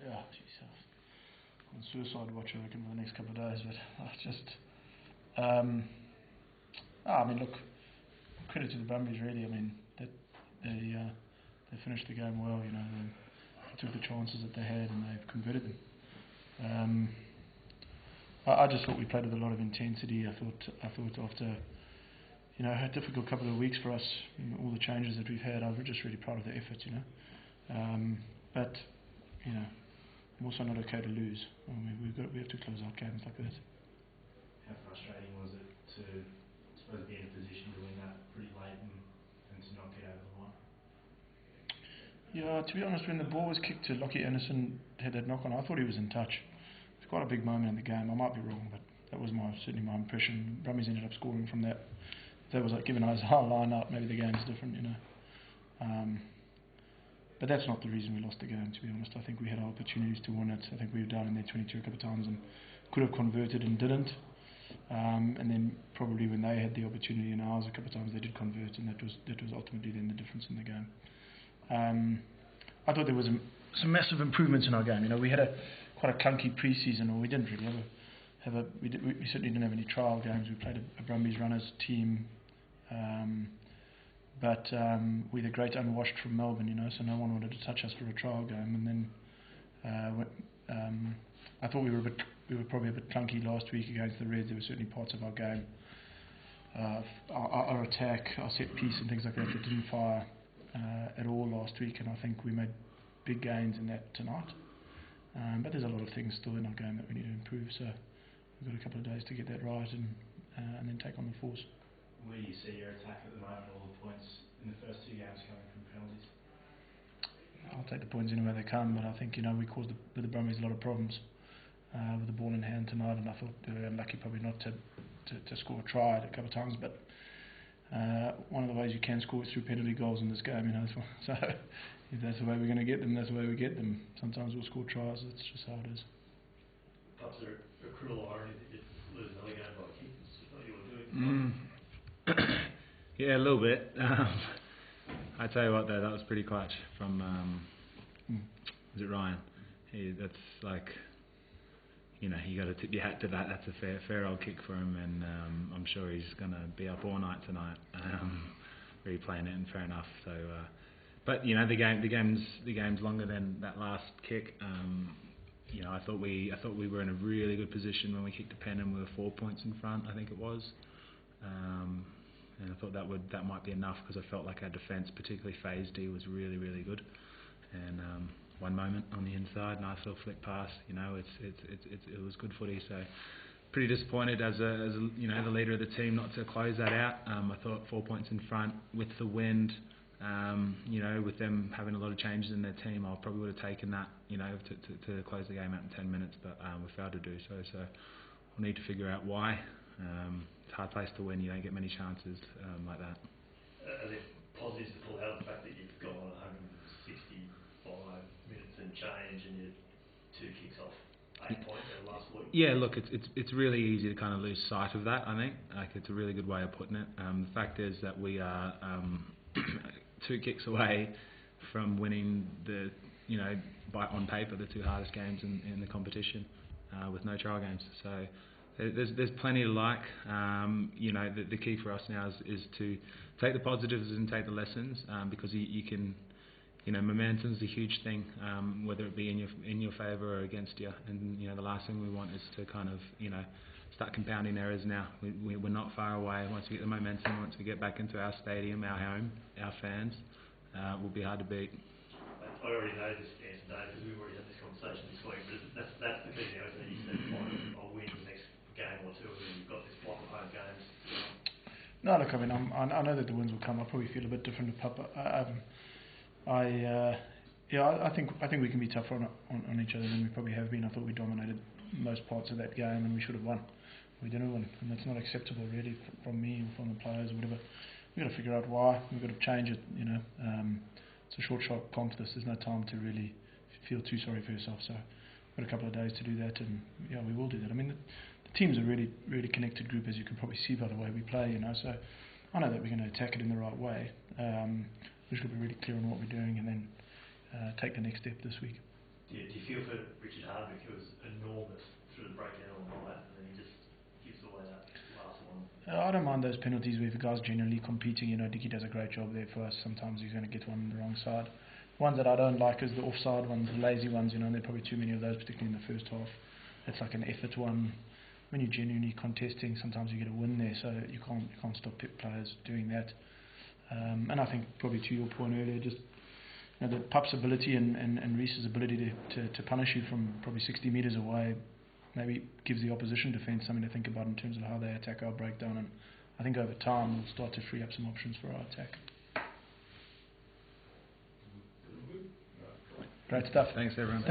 yeah, geez, on suicide watch, I reckon, for the next couple of days. But I just, I mean, look, credit to the Brumbies, really. I mean, they finished the game well. You know, they took the chances that they had and they've converted them. I just thought we played with a lot of intensity. I thought after, you know, a difficult couple of weeks for us, all the changes that we've had, I was just really proud of the effort, you know. But, you know, I'm also not okay to lose. I mean, we have to close out games like this. How frustrating was it to, I suppose, be in a position to win that pretty late and to not get over the line? Yeah, to be honest, when the ball was kicked to Lockie Anderson, had that knock on, I thought he was in touch. It's quite a big moment in the game. I might be wrong, but that was certainly my impression. Brumbies ended up scoring from that. If that was like given us our line up, maybe the game's different, you know. But that's not the reason we lost the game, to be honest. I think we had our opportunities to win it. I think we were down in their 22 a couple of times and could have converted and didn't. And then probably when they had the opportunity in ours a couple of times, they did convert, and that was ultimately then the difference in the game. I thought there was some massive improvements in our game. You know, we had quite a clunky pre-season, or we didn't really we certainly didn't have any trial games. We played a Brumbies runners team. But we had a great unwashed from Melbourne, you know, so no one wanted to touch us for a trial game. And then I thought we were probably a bit clunky last week against the Reds. There were certainly parts of our game, our attack, our set piece and things like that didn't fire at all last week, and I think we made big gains in that tonight. But there's a lot of things still in our game that we need to improve, so we've got a couple of days to get that right and then take on the Force. Where do you see your attack at the moment, all the points in the first two games coming from penalties? I'll take the points any way they come, but I think, you know, we caused the Brumbies a lot of problems with the ball in hand tonight, and I thought they were unlucky probably not to score a try a couple of times, but one of the ways you can score is through penalty goals in this game, you know, so if that's the way we're going to get them, that's the way we get them. Sometimes we'll score tries, it's just how it is. Perhaps a cruel irony that you lose another game by a kick, is what you were doing. Yeah, a little bit. I tell you what, though, that was pretty clutch from was it Ryan? That's like, you know, you got to tip your hat to that. That's a fair old kick for him, and I'm sure he's going to be up all night tonight replaying it, and fair enough. So, but you know, the game's longer than that last kick. You know, I thought we were in a really good position when we kicked the pen, and we were 4 points in front, I think it was. And I thought that might be enough, because I felt like our defence, particularly Phase D, was really, really good. And one moment on the inside, nice little flick pass. You know, it was good footy. So pretty disappointed as you know, the leader of the team, not to close that out. I thought 4 points in front with the wind. You know, with them having a lot of changes in their team, I probably would have taken that, you know, to close the game out in 10 minutes, but we failed to do so. So we'll need to figure out why. It's a hard place to win. You don't get many chances like that. Are there positives to pull out, the fact that you've gone 165 minutes and change and you're 2 kicks off 8 points in the last week? Yeah, look, it's really easy to kind of lose sight of that, I think. Like, it's a really good way of putting it. The fact is that we are 2 kicks away from winning the, you know, on paper, the 2 hardest games in the competition with no trial games. So there's plenty to like. You know, the key for us now is to take the positives and take the lessons, because you can, you know, momentum's a huge thing, whether it be in your favour or against you. And you know, the last thing we want is to kind of, you know, start compounding errors now. We're not far away. Once we get the momentum, once we get back into our stadium, our home, our fans, we'll be hard to beat. I already know this answer, Dave, because we've already had this conversation this week, but that's the key now, isn't it? You said, I'll win the next game or two, and then you've got this block of home games. No, look, I mean, I know that the wins will come. I'll probably feel a bit different to Papa. I think we can be tougher on each other than we probably have been. I thought we dominated most parts of that game, and we should have won. We didn't win, and that's not acceptable really from me and from the players or whatever. We've got to figure out why. We've got to change it. You know, it's a short, sharp comp. There's no time to really feel too sorry for yourself. So we've got a couple of days to do that, and yeah, we will do that. I mean, the team's a really, really connected group, as you can probably see by the way we play. You know, so I know that we're going to attack it in the right way. We should be really clear on what we're doing, and then take the next step this week. Do you feel for Richard Hardwick, who was enormous through the breakdown all night, and then he just gives away that last one? I don't mind those penalties where the guy's generally competing. Dicky does a great job there for us. Sometimes he's going to get one on the wrong side. Ones that I don't like is the offside ones, the lazy ones. And there are probably too many of those, particularly in the first half. It's like an effort one. When you're genuinely contesting, sometimes you get a win there, so you can't stop players doing that. And I think probably to your point earlier, just the Pup's ability and Reece's ability to punish you from probably 60 metres away maybe gives the opposition defence something to think about in terms of how they attack our breakdown. And I think over time we'll start to free up some options for our attack. Great stuff. Thanks, everyone.